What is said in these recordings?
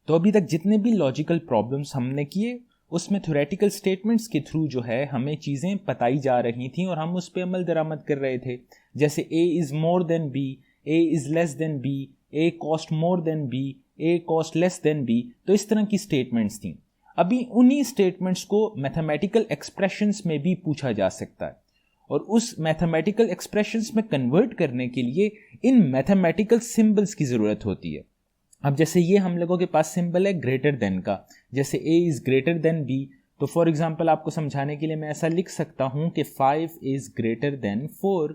तो अभी तक जितने भी लॉजिकल प्रॉब्लम्स हमने किए उसमें थ्योरेटिकल स्टेटमेंट्स के थ्रू जो है हमें चीज़ें बताई जा रही थी और हम उस पर अमल दरामद कर रहे थे। जैसे A is more than B, A is less than B, A cost more than B, A cost less than B. तो इस तरह की स्टेटमेंट्स थी। अभी उन्हीं स्टेटमेंट्स को मैथमेटिकल एक्सप्रेशंस में भी पूछा जा सकता है और उस मैथमेटिकल एक्सप्रेशंस में कन्वर्ट करने के लिए इन मैथमेटिकल सिंबल्स की ज़रूरत होती है। अब जैसे ये हम लोगों के पास सिंबल है ग्रेटर देन का, जैसे a is greater than b, तो फॉर एग्जांपल आपको समझाने के लिए मैं ऐसा लिख सकता हूँ कि 5 इज़ ग्रेटर देन 4।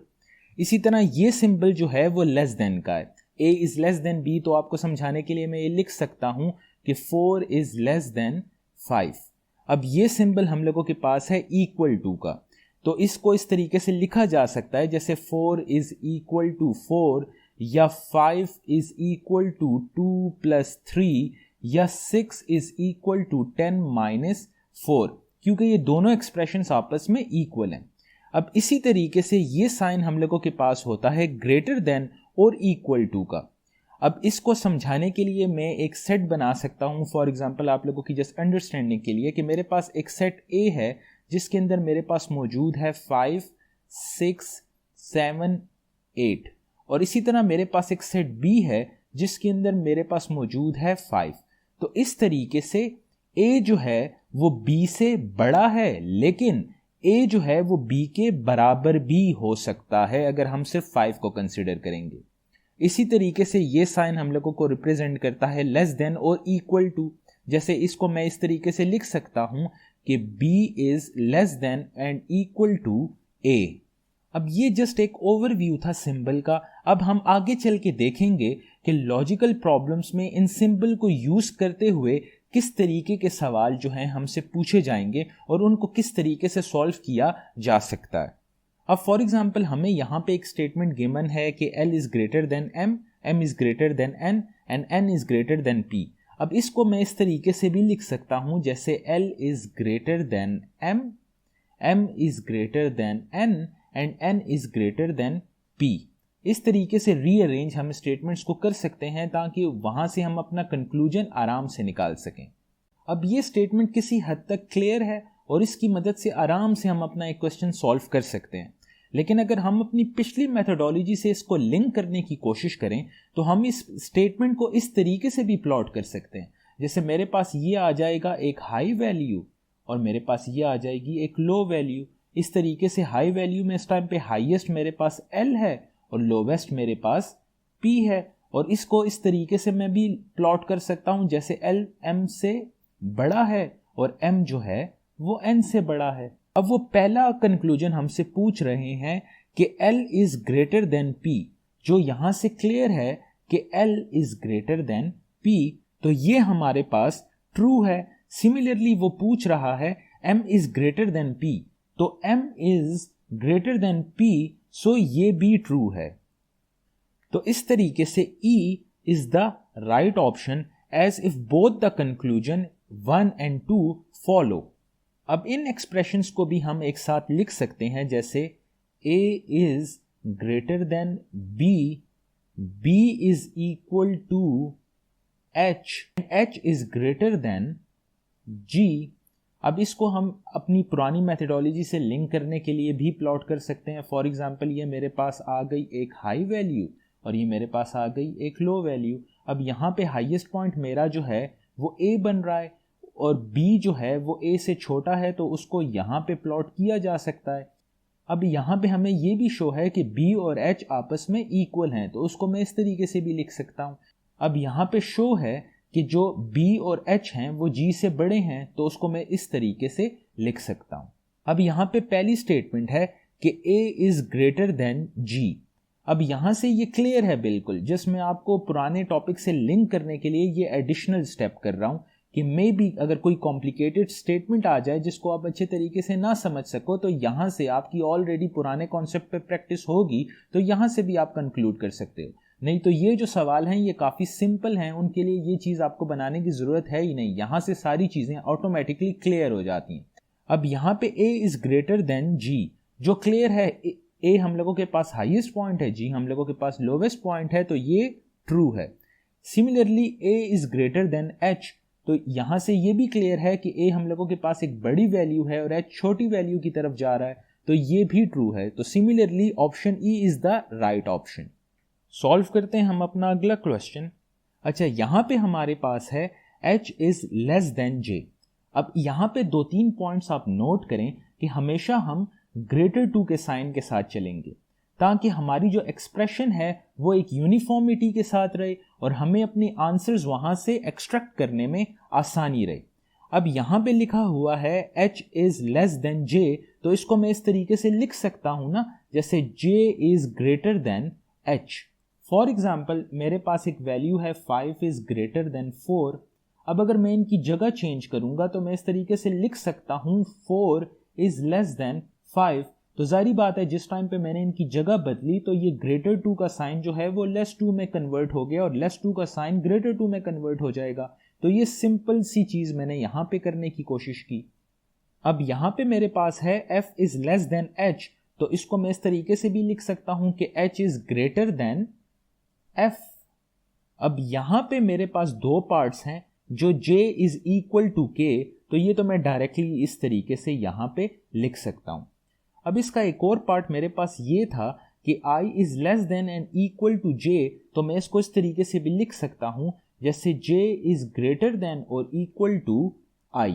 इसी तरह ये सिंबल जो है वो लेस देन का है, a is less then b, तो आपको समझाने के लिए मैं ये लिख सकता हूँ कि 4 इज़ लेस देन 5। अब ये सिंबल हम लोगों के पास है इक्वल टू का, तो इसको इस तरीके से लिखा जा सकता है जैसे 4 इज़ इक्वल टू 4, या 5 इज इक्वल टू 2 प्लस 3, या 6 इज इक्वल टू 10 माइनस 4, क्योंकि ये दोनों एक्सप्रेशंस आपस में इक्वल हैं। अब इसी तरीके से ये साइन हम लोगों के पास होता है ग्रेटर देन और इक्वल टू का। अब इसको समझाने के लिए मैं एक सेट बना सकता हूँ, फॉर एग्जांपल आप लोगों की जस्ट अंडरस्टैंडिंग के लिए, कि मेरे पास एक सेट ए है जिसके अंदर मेरे पास मौजूद है 5, 6, 7, 8, और इसी तरह मेरे पास एक सेट बी है जिसके अंदर मेरे पास मौजूद है 5। तो इस तरीके से ए जो है वो बी से बड़ा है, लेकिन ए जो है वो बी के बराबर भी हो सकता है अगर हम सिर्फ 5 को कंसिडर करेंगे। इसी तरीके से ये साइन हम लोगों को रिप्रेजेंट करता है लेस देन और इक्वल टू। जैसे इसको मैं इस तरीके से लिख सकता हूं कि b is less than and equal to a। अब ये जस्ट एक ओवरव्यू था सिंबल का। अब हम आगे चल के देखेंगे कि लॉजिकल प्रॉब्लम्स में इन सिंबल को यूज करते हुए किस तरीके के सवाल जो हैं हमसे पूछे जाएंगे और उनको किस तरीके से सॉल्व किया जा सकता है। अब फॉर एग्जांपल हमें यहाँ पे एक स्टेटमेंट गिवन है कि L is greater then M, M is greater then N and N is greater than P। अब इसको मैं इस तरीके से भी लिख सकता हूं जैसे L is greater then M, M is greater then N and N is greater than P। इस तरीके से रीअरेंज हम स्टेटमेंट्स को कर सकते हैं ताकि वहां से हम अपना कंक्लूजन आराम से निकाल सकें। अब ये स्टेटमेंट किसी हद तक क्लियर है और इसकी मदद से आराम से हम अपना एक क्वेश्चन सॉल्व कर सकते हैं। लेकिन अगर हम अपनी पिछली मेथोडोलॉजी से इसको लिंक करने की कोशिश करें तो हम इस स्टेटमेंट को इस तरीके से भी प्लॉट कर सकते हैं, जैसे मेरे पास ये आ जाएगा एक हाई वैल्यू और मेरे पास ये आ जाएगी एक लो वैल्यू। इस तरीके से हाई वैल्यू में इस टाइम पे हाईएस्ट मेरे पास L है और लोवेस्ट मेरे पास P है, और इसको इस तरीके से मैं भी प्लॉट कर सकता हूं जैसे L M से बड़ा है और M जो है वो N से बड़ा है। अब वो पहला कंक्लूजन हमसे पूछ रहे हैं कि L is greater than P, जो यहां से क्लियर है कि L is greater than P, तो ये हमारे पास ट्रू है। सिमिलरली वो पूछ रहा है M is greater than P, तो M is greater than P, so ये भी ट्रू है। तो इस तरीके से E is the right option as if both the conclusion 1 and 2 follow. अब इन एक्सप्रेशंस को भी हम एक साथ लिख सकते हैं जैसे A is greater than B, B is equal to H, H is greater than G। अब इसको हम अपनी पुरानी मेथोडोलॉजी से लिंक करने के लिए भी प्लॉट कर सकते हैं। फॉर एग्जांपल ये मेरे पास आ गई एक हाई वैल्यू और ये मेरे पास आ गई एक लो वैल्यू। अब यहाँ पे हाईएस्ट पॉइंट मेरा जो है वो A बन रहा है और B जो है वो A से छोटा है, तो उसको यहाँ पे प्लॉट किया जा सकता है। अब यहाँ पे हमें ये भी शो है कि B और H आपस में इक्वल हैं, तो उसको मैं इस तरीके से भी लिख सकता हूँ। अब यहाँ पे शो है कि जो B और H हैं वो G से बड़े हैं, तो उसको मैं इस तरीके से लिख सकता हूँ। अब यहाँ पे पहली स्टेटमेंट है कि A is greater than G। अब यहाँ से ये क्लियर है बिल्कुल, जस्ट मैं आपको पुराने टॉपिक से लिंक करने के लिए ये एडिशनल स्टेप कर रहा हूँ कि मे बी अगर कोई कॉम्प्लिकेटेड स्टेटमेंट आ जाए जिसको आप अच्छे तरीके से ना समझ सको, तो यहाँ से आपकी ऑलरेडी पुराने कॉन्सेप्ट पे प्रैक्टिस होगी, तो यहाँ से भी आप कंक्लूड कर सकते हो। नहीं तो ये जो सवाल हैं ये काफ़ी सिंपल हैं, उनके लिए ये चीज़ आपको बनाने की ज़रूरत है ही नहीं, यहाँ से सारी चीज़ें ऑटोमेटिकली क्लियर हो जाती हैं। अब यहाँ पे A is greater than G, जो क्लियर है, A हम लोगों के पास हाईएस्ट पॉइंट है, G हम लोगों के पास लोवेस्ट पॉइंट है, तो ये ट्रू है। Similarly a is greater then h, तो यहां से ये भी क्लियर है कि a हम लोगों के पास एक बड़ी वैल्यू है और h छोटी वैल्यू की तरफ जा रहा है, तो ये भी ट्रू है। तो similarly option E is the right option. Solve करते हैं हम अपना अगला क्वेश्चन। अच्छा, यहां पे हमारे पास है h is less then j। अब यहां पे 2-3 पॉइंट्स आप नोट करें कि हमेशा हम ग्रेटर टू के साइन के साथ चलेंगे ताकि हमारी जो एक्सप्रेशन है वो एक यूनिफॉर्मिटी के साथ रहे और हमें अपने आंसर्स वहां से एक्सट्रैक्ट करने में आसानी रहे। अब यहां पे लिखा हुआ है h is less then j, तो इसको मैं इस तरीके से लिख सकता हूं ना, जैसे j is greater then h। For example मेरे पास एक वैल्यू है 5 इज ग्रेटर देन 4। अब अगर मैं इनकी जगह चेंज करूंगा तो मैं इस तरीके से लिख सकता हूं 4 इज लेस देन 5। तो जाहिर बात है जिस टाइम पे मैंने इनकी जगह बदली तो ये ग्रेटर टू का साइन जो है वो लेस टू में कन्वर्ट हो गया और लेस टू का साइन ग्रेटर टू में कन्वर्ट हो जाएगा। तो ये सिंपल सी चीज मैंने यहां पे करने की कोशिश की। अब यहां पे मेरे पास है f is less then h, तो इसको मैं इस तरीके से भी लिख सकता हूं कि h is greater then f। अब यहां पे मेरे पास दो पार्ट्स हैं, जो j is equal to k, तो ये तो मैं डायरेक्टली इस तरीके से यहां पे लिख सकता हूं। अब इसका एक और पार्ट मेरे पास ये था कि i is less than and equal to j, तो मैं इसको इस तरीके से भी लिख सकता हूं जैसे j इज ग्रेटर देन और इक्वल टू i।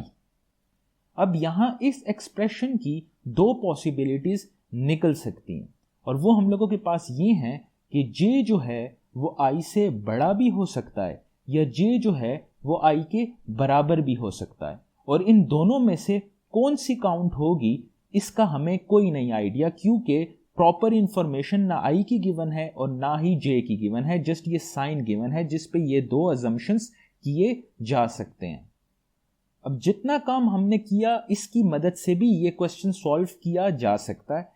अब यहां इस एक्सप्रेशन की दो पॉसिबिलिटीज निकल सकती हैं और वो हम लोगों के पास ये हैं कि j जो है वो i से बड़ा भी हो सकता है या j जो है वो i के बराबर भी हो सकता है, और इन दोनों में से कौन सी काउंट होगी इसका हमें कोई नहीं आइडिया, क्योंकि प्रॉपर इंफॉर्मेशन ना i की गिवन है और ना ही j की गिवन है, जस्ट ये साइन गिवन है जिस पे ये दो अजम्पशंस किए जा सकते हैं। अब जितना काम हमने किया इसकी मदद से भी ये क्वेश्चन सॉल्व किया जा सकता है,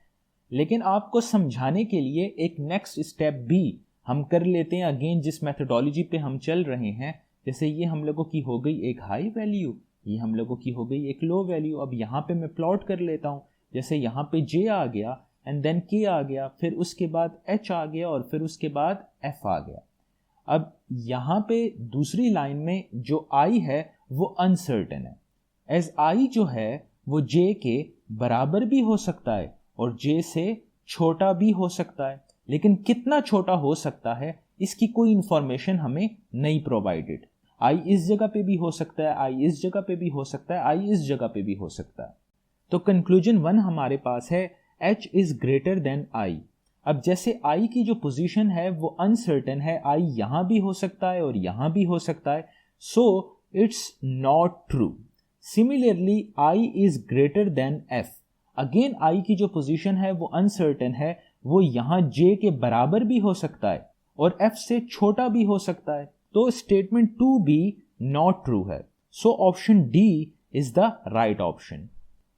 लेकिन आपको समझाने के लिए एक नेक्स्ट स्टेप भी हम कर लेते हैं। अगेन जिस मेथोडोलॉजी पे हम चल रहे हैं, जैसे ये हम लोगों की हो गई एक हाई वैल्यू, ये हम लोगों की हो गई एक लो वैल्यू। अब यहाँ पे मैं प्लॉट कर लेता हूँ, जैसे यहाँ पे j आ गया एंड देन k आ गया, फिर उसके बाद h आ गया और फिर उसके बाद f आ गया। अब यहाँ पे दूसरी लाइन में जो i है वो अनसर्टेन है, एज i जो है वो j के बराबर भी हो सकता है और j से छोटा भी हो सकता है, लेकिन कितना छोटा हो सकता है इसकी कोई इंफॉर्मेशन हमें नहीं प्रोवाइडेड। i इस जगह पे भी हो सकता है, i इस जगह पे भी हो सकता है, i इस जगह पे भी हो सकता है। तो कंक्लूजन 1 हमारे पास है h is greater then i। अब जैसे i की जो पोजीशन है वो अनसर्टेन है, i यहां भी हो सकता है और यहां भी हो सकता है, so it's not true. Similarly i is greater then f। Again i की जो पोजीशन है वो अनसर्टेन है, वो यहां j के बराबर भी हो सकता है और f से छोटा भी हो सकता है, तो स्टेटमेंट 2 भी नॉट ट्रू है। So option D is the right option.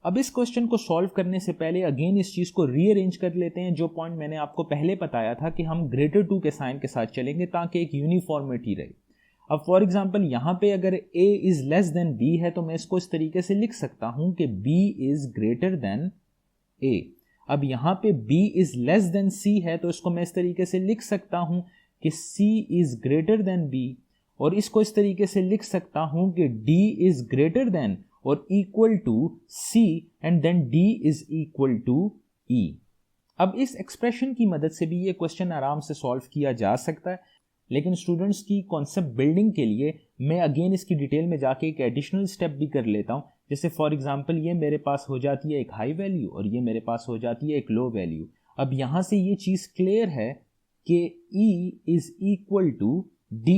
अब इस क्वेश्चन को सॉल्व करने से पहले अगेन इस चीज को रीअरेंज कर लेते हैं। जो पॉइंट मैंने आपको पहले बताया था कि हम ग्रेटर टू के साइन के साथ चलेंगे ताकि एक यूनिफॉर्मिटी रहे। अब फॉर एग्जांपल यहाँ पे अगर a is less then b है तो मैं इसको इस तरीके से लिख सकता हूं कि b is greater then a। अब यहाँ पे b is less then c है तो इसको मैं इस तरीके से लिख सकता हूं कि c is greater than b, और इसको इस तरीके से लिख सकता हूं कि d इज ग्रेटर देन और equal to c and then d is equal to e। अब इस एक्सप्रेशन की मदद से भी ये क्वेश्चन आराम से सॉल्व किया जा सकता है, लेकिन स्टूडेंट्स की कॉन्सेप्ट बिल्डिंग के लिए मैं अगेन इसकी डिटेल में जाके एक एडिशनल स्टेप भी कर लेता हूं। जैसे फॉर एग्जांपल ये मेरे पास हो जाती है एक हाई वैल्यू और ये मेरे पास हो जाती है एक लो वैल्यू। अब यहां से ये चीज क्लियर है कि e is equal to d।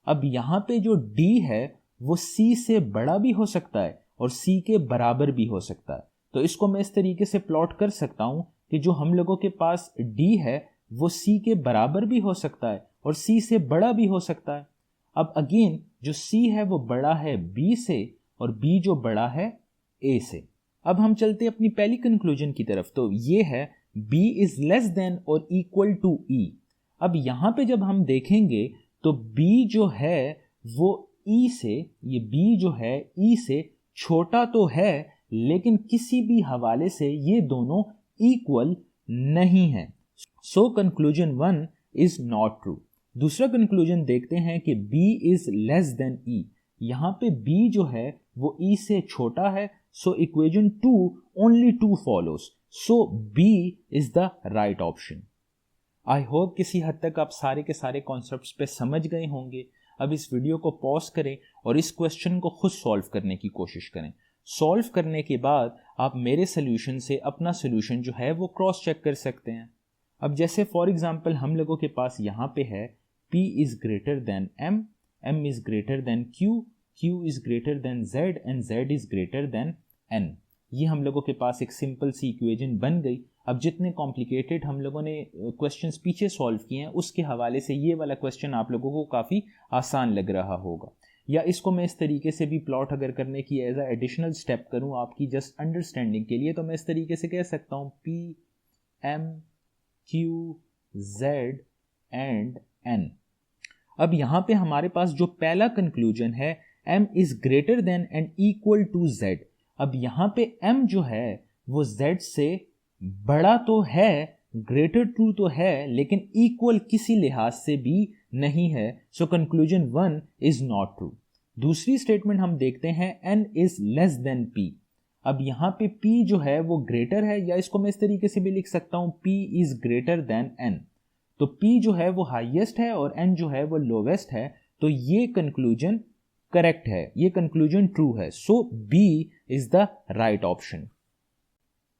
अब यहाँ पे जो d है वो c से बड़ा भी हो सकता है और c के बराबर भी हो सकता है, तो इसको मैं इस तरीके से प्लॉट कर सकता हूं कि जो हम लोगों के पास d है वो c के बराबर भी हो सकता है और c से बड़ा भी हो सकता है। अब अगेन जो c है वो बड़ा है b से और b जो बड़ा है a से। अब हम चलते अपनी पहली कंक्लूजन की तरफ, तो ये है b इज लेस देन और इक्वल टू e। अब यहां पे जब हम देखेंगे तो b जो है वो e से, ये b जो है e से छोटा तो है लेकिन किसी भी हवाले से ये दोनों इक्वल नहीं है। So conclusion 1 is not true. दूसरा कंक्लूजन देखते हैं कि B is less then E। यहाँ पे B जो है वो E से छोटा है, so equation 2 only 2 follows, so B is the right option. I hope किसी हद तक आप सारे के सारे कॉन्सेप्ट्स पे समझ गए होंगे। अब इस वीडियो को पॉज करें और इस क्वेश्चन को खुद सॉल्व करने की कोशिश करें। सॉल्व करने के बाद आप मेरे सोल्यूशन से अपना सोल्यूशन जो है वो क्रॉस चेक कर सकते हैं। अब जैसे फॉर एग्जांपल हम लोगों के पास यहाँ पे है P is greater then M, M is greater then Q, Q is greater then Z and Z is greater then N। ये हम लोगों के पास एक सिंपल सी इक्वेशन बन गई। अब जितने कॉम्प्लिकेटेड हम लोगों ने क्वेश्चंस पीछे सॉल्व किए हैं उसके हवाले से ये वाला क्वेश्चन आप लोगों को काफ़ी आसान लग रहा होगा। या इसको मैं इस तरीके से भी प्लॉट अगर करने की एज अ एडिशनल स्टेप करूं आपकी जस्ट अंडरस्टैंडिंग के लिए, तो मैं इस तरीके से कह सकता हूं P M Q Z and N। अब यहाँ पे हमारे पास जो पहला कंक्लूजन है M is greater than and equal to Z। अब यहाँ पे M जो है वो Z से बड़ा तो है, ग्रेटर टू तो है, लेकिन इक्वल किसी लिहाज से भी नहीं है, so conclusion 1 is not true. दूसरी स्टेटमेंट हम देखते हैं N is less then P। अब यहाँ पे P जो है वो ग्रेटर है, या इसको मैं इस तरीके से भी लिख सकता हूँ P is greater then N। तो P जो है वो हाईएस्ट है और N जो है वो लोवेस्ट है, तो ये कंक्लूजन करेक्ट है, ये कंक्लूजन ट्रू है, सो B is the right option.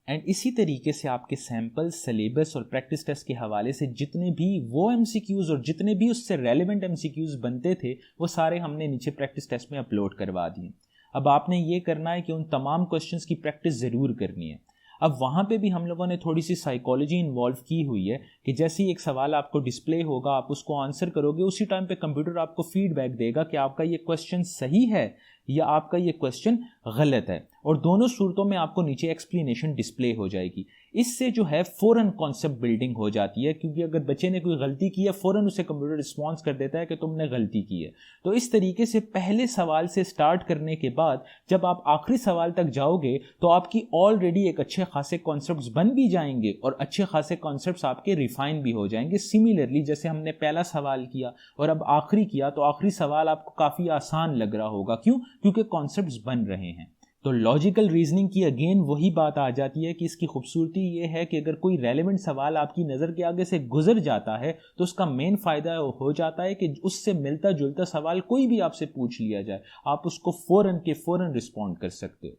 And इसी तरीके से आपके सैम्पल, सिलेबस और प्रैक्टिस टेस्ट के हवाले से जितने भी वो एमसीक्यूज़ और जितने भी उससे रेलेवेंट एमसीक्यूज़ बनते थे वो सारे हमने नीचे प्रैक्टिस टेस्ट में अपलोड करवा दिए। अब आपने ये करना है कि उन तमाम क्वेश्चंस की प्रैक्टिस ज़रूर करनी है। अब वहाँ पे भी हम लोगों ने थोड़ी सी साइकोलॉजी इन्वॉल्व की हुई है कि जैसे ही एक सवाल आपको डिस्प्ले होगा, आप उसको आंसर करोगे, उसी टाइम पे कंप्यूटर आपको फीडबैक देगा कि आपका ये क्वेश्चन सही है या आपका ये क्वेश्चन गलत है, और दोनों सूरतों में आपको नीचे एक्सप्लेनेशन डिस्प्ले हो जाएगी। इससे जो है फ़ौरन कॉन्सेप्ट बिल्डिंग हो जाती है, क्योंकि अगर बच्चे ने कोई गलती की है फ़ौरन उसे कंप्यूटर रिस्पॉन्स कर देता है कि तुमने गलती की है। तो इस तरीके से पहले सवाल से स्टार्ट करने के बाद जब आप आखिरी सवाल तक जाओगे तो आपकी ऑलरेडी एक अच्छे खासे कॉन्सेप्ट्स बन भी जाएंगे और अच्छे खासे कॉन्सेप्ट्स आपके रिफाइन भी हो जाएंगे। सिमिलरली जैसे हमने पहला सवाल किया और अब आखिरी किया, तो आखिरी सवाल आपको काफ़ी आसान लग रहा होगा। क्यों? क्योंकि कॉन्सेप्ट्स बन रहे हैं। तो लॉजिकल रीजनिंग की अगेन वही बात आ जाती है कि इसकी खूबसूरती ये है कि अगर कोई रेलेवेंट सवाल आपकी नज़र के आगे से गुजर जाता है तो उसका मेन फ़ायदा हो जाता है कि उससे मिलता जुलता सवाल कोई भी आपसे पूछ लिया जाए, आप उसको फ़ौरन के फ़ौरन रिस्पॉन्ड कर सकते हो।